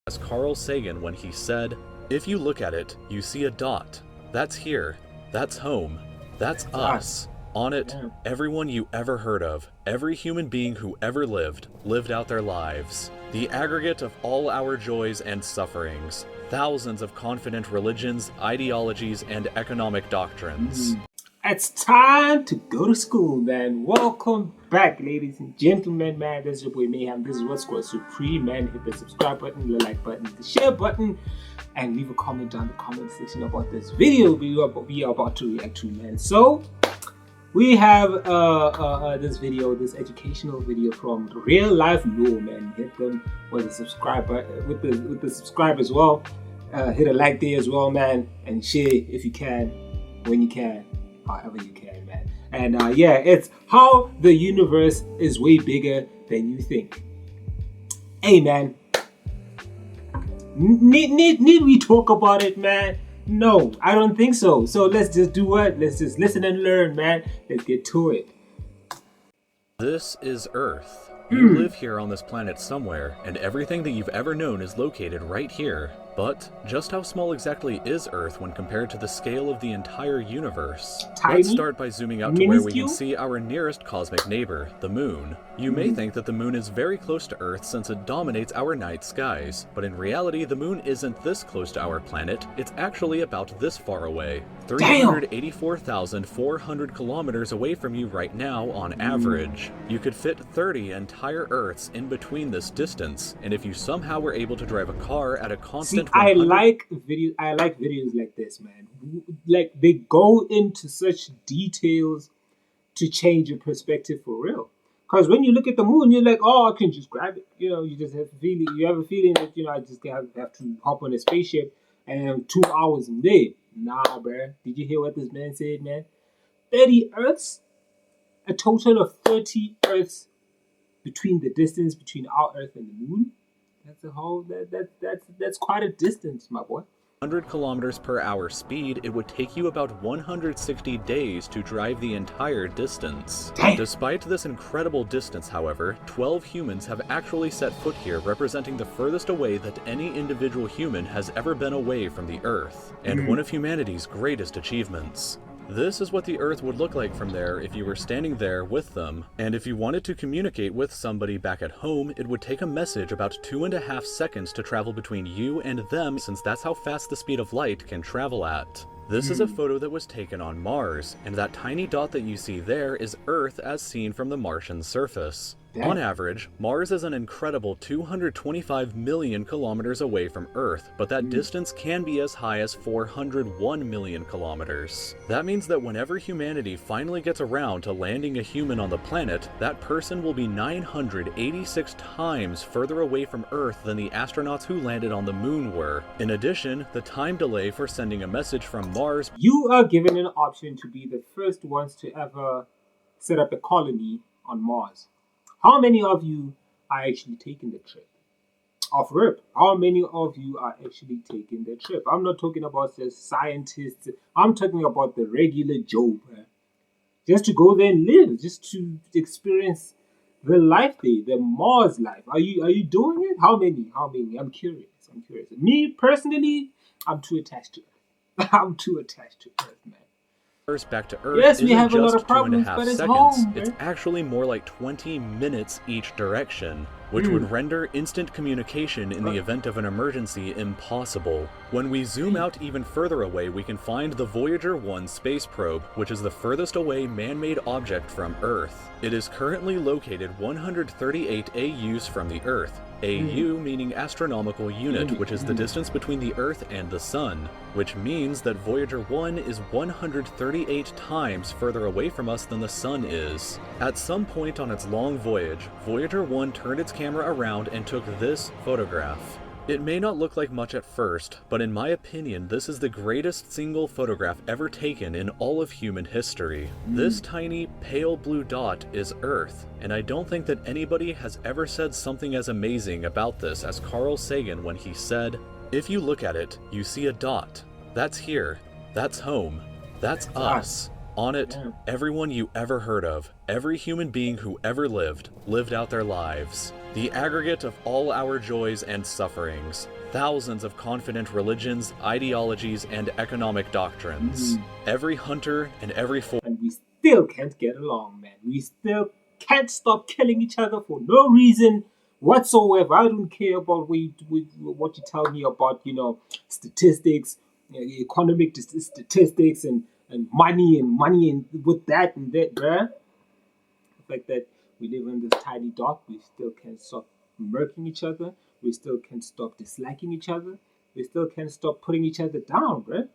as Carl Sagan when he said, "If you look at it, you see a dot. That's here. That's home. That's us. On it, everyone you ever heard of, every human being who ever lived out their lives. The aggregate of all our joys and sufferings. Thousands of confident religions, ideologies, and economic doctrines." It's time to go to school, man. Welcome back, ladies and gentlemen, man. This is your boy Mayhem. This is What's Squad Supreme, man. Hit the subscribe button, the like button, the share button, and leave a comment down in the comment section about this video we are about to react to, man. So, we have this educational video from Real Life Law, man. Hit them with the subscribe button, with the subscribe as well. Hit a like there as well, man, and share if you can, when you can. However you can, man. And it's how the universe is way bigger than you think. Hey, man. Need we talk about it, man? No, I don't think so. So let's just do what? Let's just listen and learn, man. Let's get to it. This is Earth. You live here on this planet somewhere, and everything that you've ever known is located right here. But just how small exactly is Earth when compared to the scale of the entire universe? Tiny? Let's start by zooming out to where we can see our nearest cosmic neighbor, the Moon. You may think that the Moon is very close to Earth since it dominates our night skies, but in reality the Moon isn't this close to our planet, it's actually about this far away. 384,400 kilometers away from you right now on average. You could fit 30 entire Earths in between this distance, and if you somehow were able to drive a car at a constant I like videos like this, man. Like, they go into such details to change your perspective for real. Because when you look at the moon, you're like, oh, I can just grab it. You know, you just have a feeling. You have a feeling that, you know, I just have to hop on a spaceship and I'm 2 hours in there. Nah, bruh. Did you hear what this man said, man? 30 Earths, a total of 30 Earths between the distance between our Earth and the moon. That's a whole. That's quite a distance, my boy. 100 kilometers per hour speed, it would take you about 160 days to drive the entire distance. Damn. Despite this incredible distance, however, 12 humans have actually set foot here, representing the furthest away that any individual human has ever been away from the Earth, and one of humanity's greatest achievements. This is what the Earth would look like from there if you were standing there with them, and if you wanted to communicate with somebody back at home, it would take a message about 2.5 seconds to travel between you and them, since that's how fast the speed of light can travel at. This is a photo that was taken on Mars, and that tiny dot that you see there is Earth as seen from the Martian surface. On average, Mars is an incredible 225 million kilometers away from Earth, but that distance can be as high as 401 million kilometers. That means that whenever humanity finally gets around to landing a human on the planet, that person will be 986 times further away from Earth than the astronauts who landed on the moon were. In addition, the time delay for sending a message from Mars... You are given an option to be the first ones to ever set up a colony on Mars. How many of you are actually taking the trip? Off rip, how many of you are actually taking the trip? I'm not talking about the scientists. I'm talking about the regular Joe, bro. Just to go there and live, just to experience the life there, the Mars life. Are you doing it? How many? I'm curious. Me personally, I'm too attached to Earth. I'm too attached to Earth, man. Back to Earth yes, we isn't have a lot just of problems, 2.5 but it's seconds. home, it's actually more like 20 minutes each direction, which would render instant communication in the event of an emergency impossible. When we zoom out even further away, we can find the Voyager 1 space probe, which is the furthest away man-made object from Earth. It is currently located 138 AUs from the Earth. AU meaning astronomical unit, which is the distance between the Earth and the Sun, which means that Voyager 1 is 138 times further away from us than the Sun is. At some point on its long voyage, Voyager 1 turned its camera around and took this photograph. It may not look like much at first, but in my opinion, this is the greatest single photograph ever taken in all of human history. This tiny, pale blue dot is Earth, and I don't think that anybody has ever said something as amazing about this as Carl Sagan when he said, "If you look at it, you see a dot. That's here. That's home. That's us. On it, everyone you ever heard of, every human being who ever lived out their lives." The aggregate of all our joys and sufferings, thousands of confident religions, ideologies, and economic doctrines. Every hunter and every and we still can't get along, man. We still can't stop killing each other for no reason whatsoever. I don't care about what you tell me about, statistics, economic statistics, and money and with that and that, bruh. The fact that we live in this tiny dot, we still can't stop murking each other. We still can't stop disliking each other. We still can't stop putting each other down, bruh.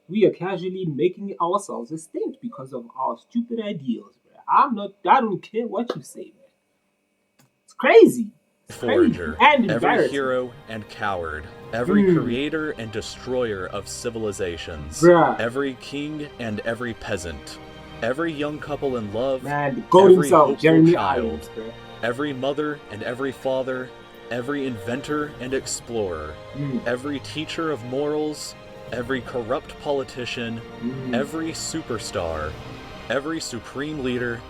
We are casually making ourselves extinct because of our stupid ideals, bruh. I don't care what you say, man. It's crazy. It's crazy forager, and every embarrassing. hero and coward, every creator and destroyer of civilizations, Bruh. every king and every peasant, every young couple in love, Man, the goat every himself, hopeful Jeremy child, Irons, bruh. every mother and every father, every inventor and explorer, every teacher of morals, every corrupt politician, every superstar, every supreme leader,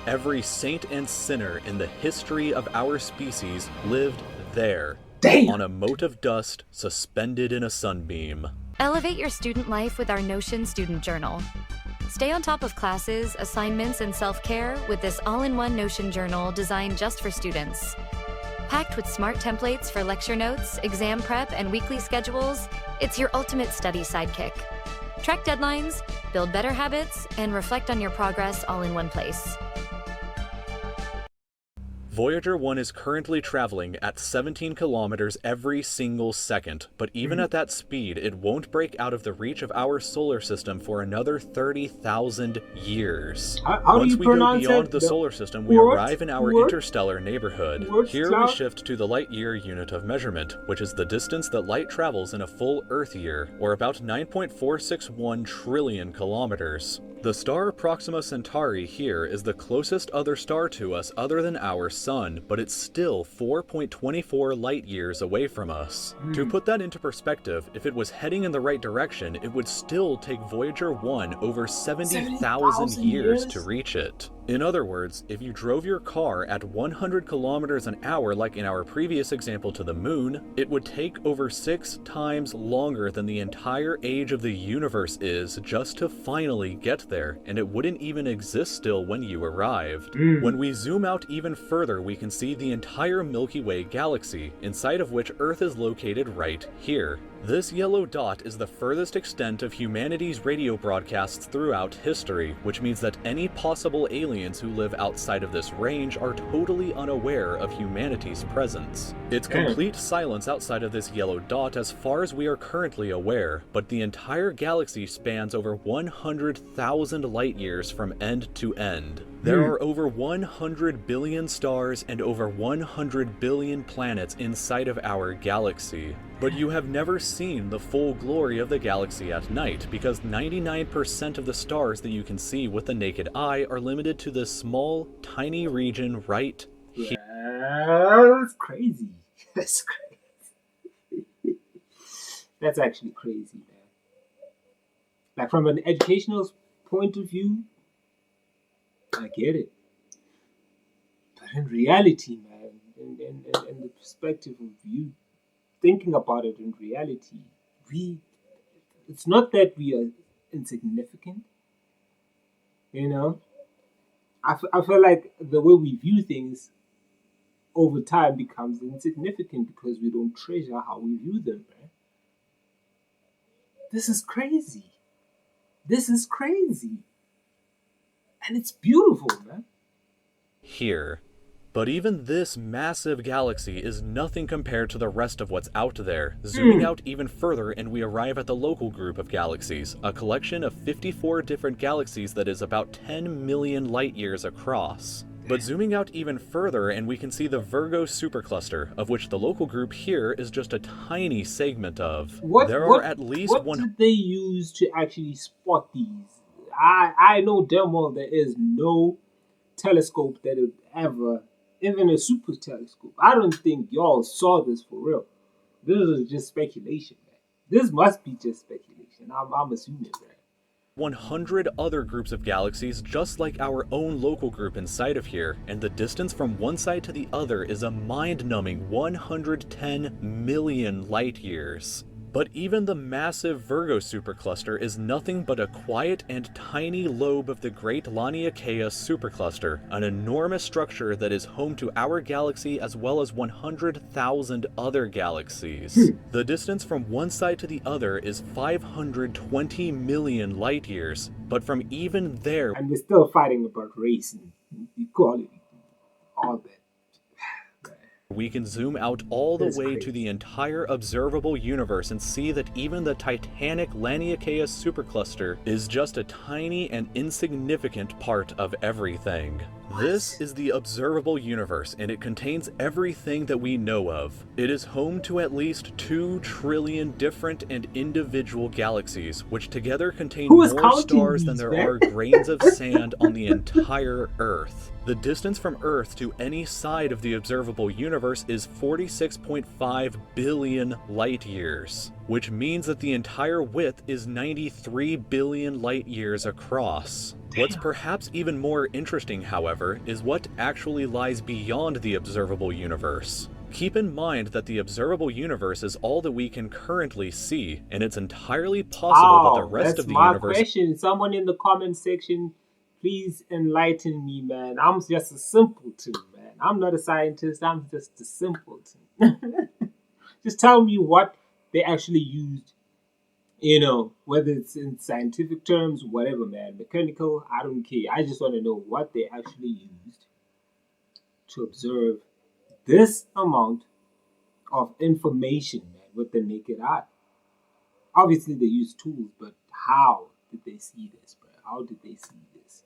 every saint and sinner in the history of our species lived there, on a mote of dust suspended in a sunbeam. Elevate your student life with our Notion Student Journal. Stay on top of classes, assignments, and self-care with this all-in-one Notion journal designed just for students. Packed with smart templates for lecture notes, exam prep, and weekly schedules, it's your ultimate study sidekick. Track deadlines, build better habits, and reflect on your progress all in one place. Voyager 1 is currently traveling at 17 kilometers every single second, but even at that speed, it won't break out of the reach of our solar system for another 30,000 years. How Once do you we go pronounce beyond it? the solar system, we arrive in our interstellar neighborhood. Here we shift to the light year unit of measurement, which is the distance that light travels in a full Earth year, or about 9.461 trillion kilometers. The star Proxima Centauri here is the closest other star to us other than our sun, but it's still 4.24 light years away from us. To put that into perspective, if it was heading in the right direction, it would still take Voyager 1 over 70,000 years to reach it. In other words, if you drove your car at 100 kilometers an hour like in our previous example to the moon, it would take over 6 times longer than the entire age of the universe is just to finally get there, and it wouldn't even exist still when you arrived. When we zoom out even further, we can see the entire Milky Way galaxy, inside of which Earth is located right here. This yellow dot is the furthest extent of humanity's radio broadcasts throughout history, which means that any possible aliens who live outside of this range are totally unaware of humanity's presence. It's complete silence outside of this yellow dot as far as we are currently aware, but the entire galaxy spans over 100,000 light years from end to end. There are over 100 billion stars and over 100 billion planets inside of our galaxy. But you have never seen the full glory of the galaxy at night, because 99% of the stars that you can see with the naked eye are limited to this small, tiny region right here. That's crazy. That's crazy. That's actually crazy, man. Like, from an educational point of view, I get it. But in reality, man, in the perspective of you thinking about it in reality, it's not that we are insignificant, I feel like the way we view things over time becomes insignificant because we don't treasure how we view them, man. This is crazy. This is crazy. And it's beautiful, man. Here. But even this massive galaxy is nothing compared to the rest of what's out there. Zooming out even further, and we arrive at the local group of galaxies, a collection of 54 different galaxies that is about 10 million light years across. But zooming out even further, and we can see the Virgo supercluster, of which the local group here is just a tiny segment of. What did they use to actually spot these? I know damn well there is no telescope that would ever, even a super telescope. I don't think y'all saw this for real. This is just speculation, man. This must be just speculation. I'm assuming that. 100 other groups of galaxies just like our own local group inside of here, and the distance from one side to the other is a mind-numbing 110 million light years. But even the massive Virgo supercluster is nothing but a quiet and tiny lobe of the Great Laniakea supercluster, an enormous structure that is home to our galaxy as well as 100,000 other galaxies. The distance from one side to the other is 520 million light years, but from even there... And they're still fighting about race and equality, all that. We can zoom out all the way crazy to the entire observable universe and see that even the titanic Laniakea supercluster is just a tiny and insignificant part of everything. This is the observable universe, and it contains everything that we know of. It is home to at least 2 trillion different and individual galaxies, which together contain more stars than there are grains of sand on the entire Earth. The distance from Earth to any side of the observable universe is 46.5 billion light years, which means that the entire width is 93 billion light years across. What's perhaps even more interesting, however, is what actually lies beyond the observable universe. Keep in mind that the observable universe is all that we can currently see, and it's entirely possible that the rest of the universe... That's my question. Someone in the comment section, please enlighten me, man. I'm just a simpleton, man. I'm not a scientist. I'm just a simpleton. Just tell me what they actually used. You know, whether it's in scientific terms, whatever, man. Mechanical, I don't care. I just want to know what they actually used to observe this amount of information, man, with the naked eye. Obviously, they used tools, but how did they see this, bro? How did they see this?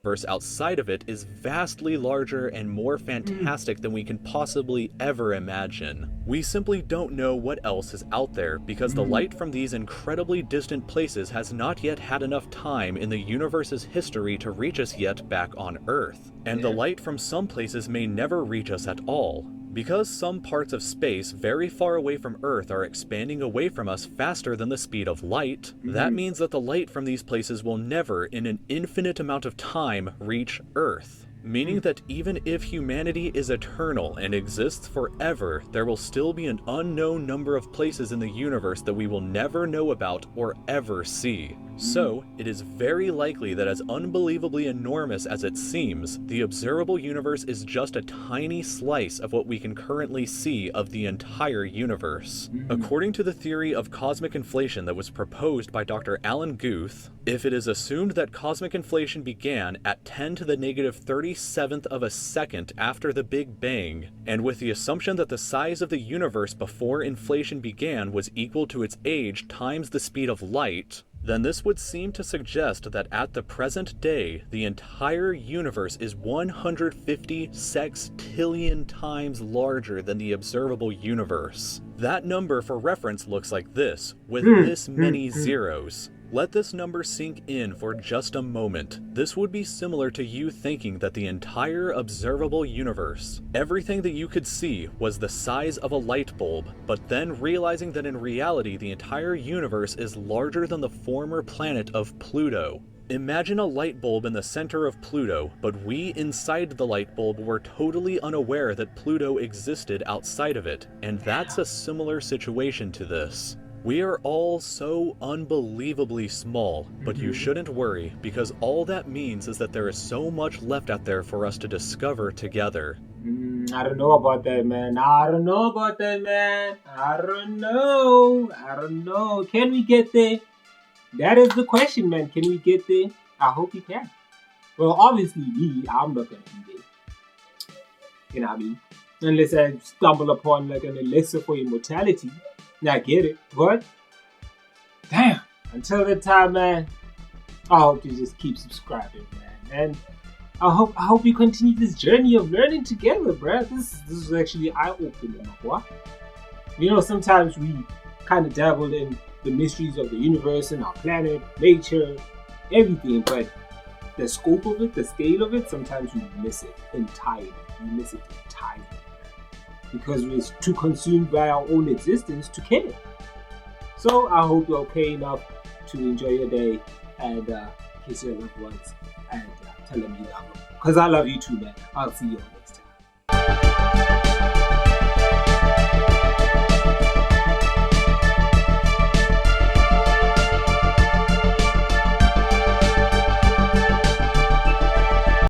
Universe outside of it is vastly larger and more fantastic than we can possibly ever imagine. We simply don't know what else is out there because the light from these incredibly distant places has not yet had enough time in the universe's history to reach us yet back on Earth. And the light from some places may never reach us at all. Because some parts of space very far away from Earth are expanding away from us faster than the speed of light, that means that the light from these places will never, in an infinite amount of time, reach Earth. Meaning that even if humanity is eternal and exists forever, there will still be an unknown number of places in the universe that we will never know about or ever see. So, it is very likely that as unbelievably enormous as it seems, the observable universe is just a tiny slice of what we can currently see of the entire universe. According to the theory of cosmic inflation that was proposed by Dr. Alan Guth, if it is assumed that cosmic inflation began at 10 to the negative 37th of a second after the Big Bang, and with the assumption that the size of the universe before inflation began was equal to its age times the speed of light, then this would seem to suggest that at the present day, the entire universe is 150 sextillion times larger than the observable universe. That number for reference looks like this, with this many zeros. Let this number sink in for just a moment. This would be similar to you thinking that the entire observable universe, everything that you could see, was the size of a light bulb, but then realizing that in reality the entire universe is larger than the former planet of Pluto. Imagine a light bulb in the center of Pluto, but we inside the light bulb were totally unaware that Pluto existed outside of it, and that's a similar situation to this. We are all so unbelievably small, but you shouldn't worry, because all that means is that there is so much left out there for us to discover together. I don't know about that, man. I don't know about that, man. I don't know. Can we get there? That is the question, man. Can we get there? I hope we can. Well, obviously, I'm not gonna be there. You know what I mean? Unless I stumble upon like an elixir for immortality. I get it, but damn, until that time, man, I hope you just keep subscribing, man, and I hope you continue this journey of learning together, bruh. This is actually eye-opening, boy. You know, sometimes we kind of dabble in the mysteries of the universe and our planet, nature, everything, but the scope of it, the scale of it, sometimes we miss it entirely. Because we're too consumed by our own existence to care. So I hope you're okay enough to enjoy your day and kiss your loved ones and tell them you love them. Because I love you too, man. I'll see you.